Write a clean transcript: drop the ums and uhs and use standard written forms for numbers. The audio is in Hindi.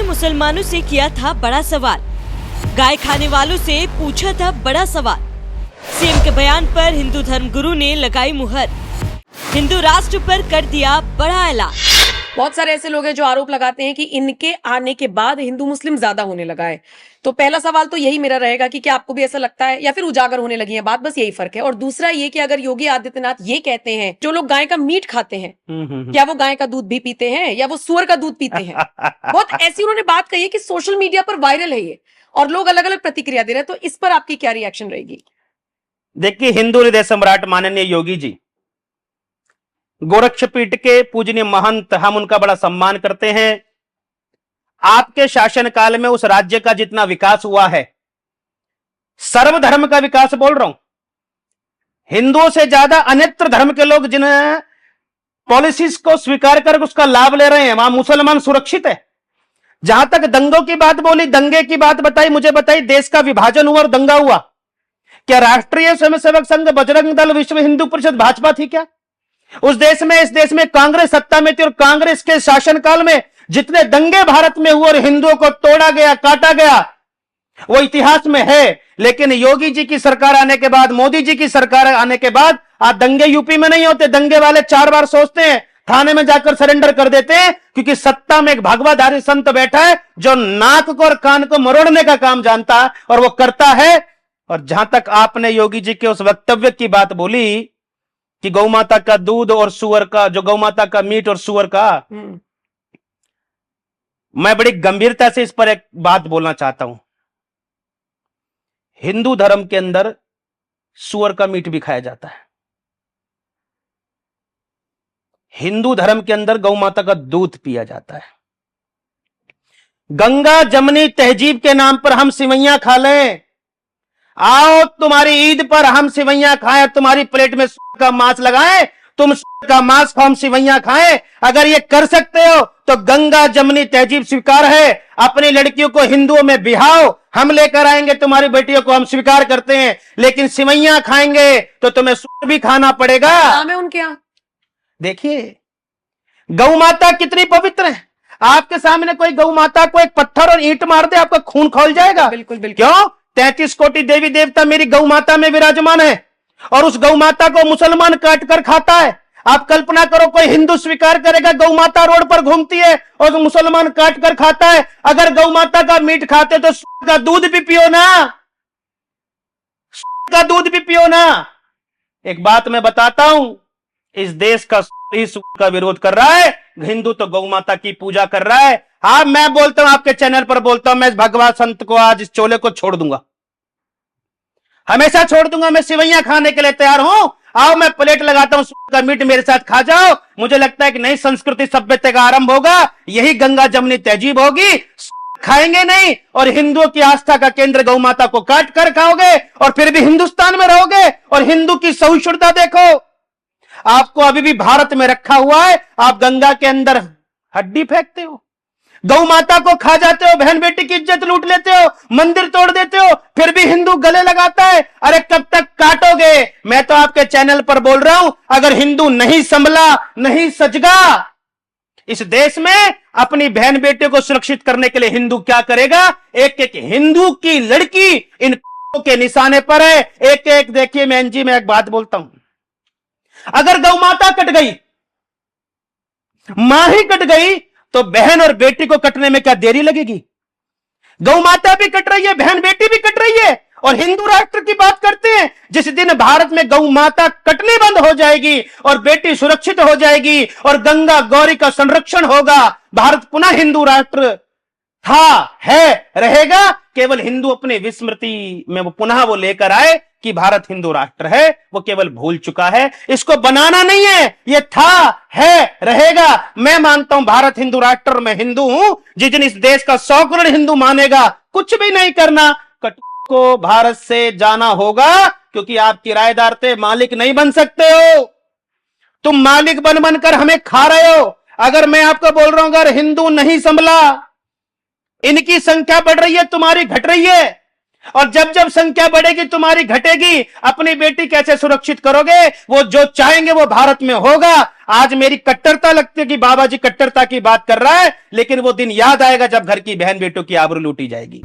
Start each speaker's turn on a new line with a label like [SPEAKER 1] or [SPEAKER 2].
[SPEAKER 1] ने मुसलमानों से किया था बड़ा सवाल, गाय खाने वालों से पूछा था बड़ा सवाल। सीएम के बयान पर हिंदू धर्मगुरु ने लगाई मुहर, हिंदू राष्ट्र पर कर दिया बड़ा ऐलान।
[SPEAKER 2] बहुत सारे ऐसे लोग हैं जो आरोप लगाते हैं कि इनके आने के बाद हिंदू मुस्लिम ज्यादा होने लगा है। तो पहला सवाल तो यही मेरा रहेगा कि क्या आपको भी ऐसा लगता है या फिर उजागर होने लगी है बात, बस यही फर्क है। और दूसरा ये कि अगर योगी आदित्यनाथ ये कहते हैं जो लोग गाय का मीट खाते हैं, क्या वो गाय का दूध भी पीते हैं या वो सुअर का दूध पीते हैं? बहुत ऐसी उन्होंने बात कही है कि सोशल मीडिया पर वायरल है ये और लोग अलग अलग प्रतिक्रिया दे रहे हैं। तो इस पर आपकी क्या रिएक्शन रहेगी?
[SPEAKER 3] देखिए, हिंदू हृदय सम्राट माननीय योगी जी गोरक्षपीठ के पूजनीय महंत, हम उनका बड़ा सम्मान करते हैं। आपके शासनकाल में उस राज्य का जितना विकास हुआ है, सर्वधर्म का विकास बोल रहा हूं, हिंदुओं से ज्यादा अन्यत्र धर्म के लोग जिन पॉलिसीज को स्वीकार कर उसका लाभ ले रहे हैं, वहां मुसलमान सुरक्षित है। जहां तक दंगों की बात बोली, दंगे की बात बताई, मुझे बताई देश का विभाजन हुआ और दंगा हुआ, क्या राष्ट्रीय स्वयंसेवक संघ, बजरंग दल, विश्व हिंदू परिषद, भाजपा थी क्या उस देश में? इस देश में कांग्रेस सत्ता में थी और कांग्रेस के शासनकाल में जितने दंगे भारत में हुए और हिंदुओं को तोड़ा गया, काटा गया, वो इतिहास में है। लेकिन योगी जी की सरकार आने के बाद, मोदी जी की सरकार आने के बाद, आज दंगे यूपी में नहीं होते। दंगे वाले 4 बार सोचते हैं, थाने में जाकर सरेंडर कर देते हैं, क्योंकि सत्ता में एक भगवाधारी संत बैठा है जो नाक को और कान को मरोड़ने का काम जानता है और वो करता है। और जहां तक आपने योगी जी के उस वक्तव्य की बात बोली कि गौमाता का दूध और सुअर का, जो गौमाता का मीट और सुअर का, मैं बड़ी गंभीरता से इस पर एक बात बोलना चाहता हूं। हिंदू धर्म के अंदर सुअर का मीट भी खाया जाता है, हिंदू धर्म के अंदर गौमाता का दूध पिया जाता है। गंगा जमनी तहजीब के नाम पर हम सिवैयां खा लें, आओ तुम्हारी ईद पर हम सिवैयां खाएं, तुम्हारी प्लेट में सुअर का मांस लगाएं, तुम सुअर का मांस खाओ, हम सिवैयां खाएं। अगर ये कर सकते हो तो गंगा जमनी तहजीब स्वीकार है। अपनी लड़कियों को हिंदुओं में बिहाओ, हम लेकर आएंगे, तुम्हारी बेटियों को हम स्वीकार करते हैं। लेकिन सिवैयां खाएंगे तो तुम्हें सुअर भी खाना पड़ेगा।
[SPEAKER 2] नाम है उनके यहां। देखिए
[SPEAKER 3] गौ माता कितनी पवित्र है। आपके सामने कोई गौ माता को एक पत्थर और ईंट मार दे, आपका खून खौल जाएगा।
[SPEAKER 2] बिल्कुल बिल्कुल।
[SPEAKER 3] क्यों? 33 कोटि देवी देवता मेरी गौ माता में विराजमान है और उस गौ माता को मुसलमान काट कर खाता है। आप कल्पना करो, कोई हिंदू स्वीकार करेगा गौ माता रोड पर घूमती है और मुसलमान काट कर खाता है। अगर गौ माता का मीट खाते तो सुअर का दूध भी पियो ना, सुअर का दूध भी पियो ना। एक बात मैं बताता हूं, इस देश का सुअर का विरोध कर रहा है, हिंदू तो गौ माता की पूजा कर रहा है। हाँ, मैं बोलता हूं, आपके चैनल पर बोलता हूं, मैं इस भगवान संत को आज इस चोले को छोड़ दूंगा, हमेशा छोड़ दूंगा। मैं सिवैयां खाने के लिए तैयार हूं, आओ मैं प्लेट लगाता हूं, सुअर का मीट मेरे साथ खा जाओ। मुझे लगता है कि नई संस्कृति सभ्यता का आरंभ होगा, यही गंगा जमनी तहजीब होगी। खाएंगे नहीं और हिंदुओं की आस्था का केंद्र गौ माता को काट कर खाओगे और फिर भी हिंदुस्तान में रहोगे। और हिंदू की सहिष्णुता देखो, आपको अभी भी भारत में रखा हुआ है, आप गंगा के अंदर हड्डी फेंकते हो, गौ माता को खा जाते हो, बहन बेटी की इज्जत लूट लेते हो, मंदिर तोड़ देते हो, फिर भी हिंदू गले लगाता है। अरे कब तक काटोगे? मैं तो आपके चैनल पर बोल रहा हूं, अगर हिंदू नहीं संभला, नहीं सजगा, इस देश में अपनी बहन बेटियों को सुरक्षित करने के लिए हिंदू क्या करेगा? एक एक हिंदू की लड़की इन के निशाने पर है। एक एक देखिए, मैं एक बात बोलता हूं, अगर गौ माता कट गई, मां ही कट गई, तो बहन और बेटी को कटने में क्या देरी लगेगी? गौ माता भी कट रही है, बहन बेटी भी कट रही है। और हिंदू राष्ट्र की बात करते हैं। जिस दिन भारत में गौ माता कटनी बंद हो जाएगी और बेटी सुरक्षित हो जाएगी और गंगा गौरी का संरक्षण होगा, भारत पुनः हिंदू राष्ट्र था, है, रहेगा। केवल हिंदू अपनी विस्मृति में वो पुनः वो लेकर आए कि भारत हिंदू राष्ट्र है, वो केवल भूल चुका है। इसको बनाना नहीं है, ये था, है, रहेगा। मैं मानता हूं भारत हिंदू राष्ट्र, मैं हिंदू हूं। जिस दिन इस देश का 100 करोड़ हिंदू मानेगा, कुछ भी नहीं करना, कटु को भारत से जाना होगा, क्योंकि आप किराएदार थे, मालिक नहीं बन सकते हो। तुम मालिक बन बनकर हमें खा रहे हो। अगर मैं आपको बोल रहा हूं, अगर हिंदू नहीं संभला, इनकी संख्या बढ़ रही है, तुम्हारी घट रही है, और जब जब संख्या बढ़ेगी तुम्हारी घटेगी, अपनी बेटी कैसे सुरक्षित करोगे? वो जो चाहेंगे वो भारत में होगा। आज मेरी कट्टरता लगती है कि बाबा जी कट्टरता की बात कर रहा है, लेकिन वो दिन याद आएगा जब घर की बहन बेटों की आबरू लूटी जाएगी।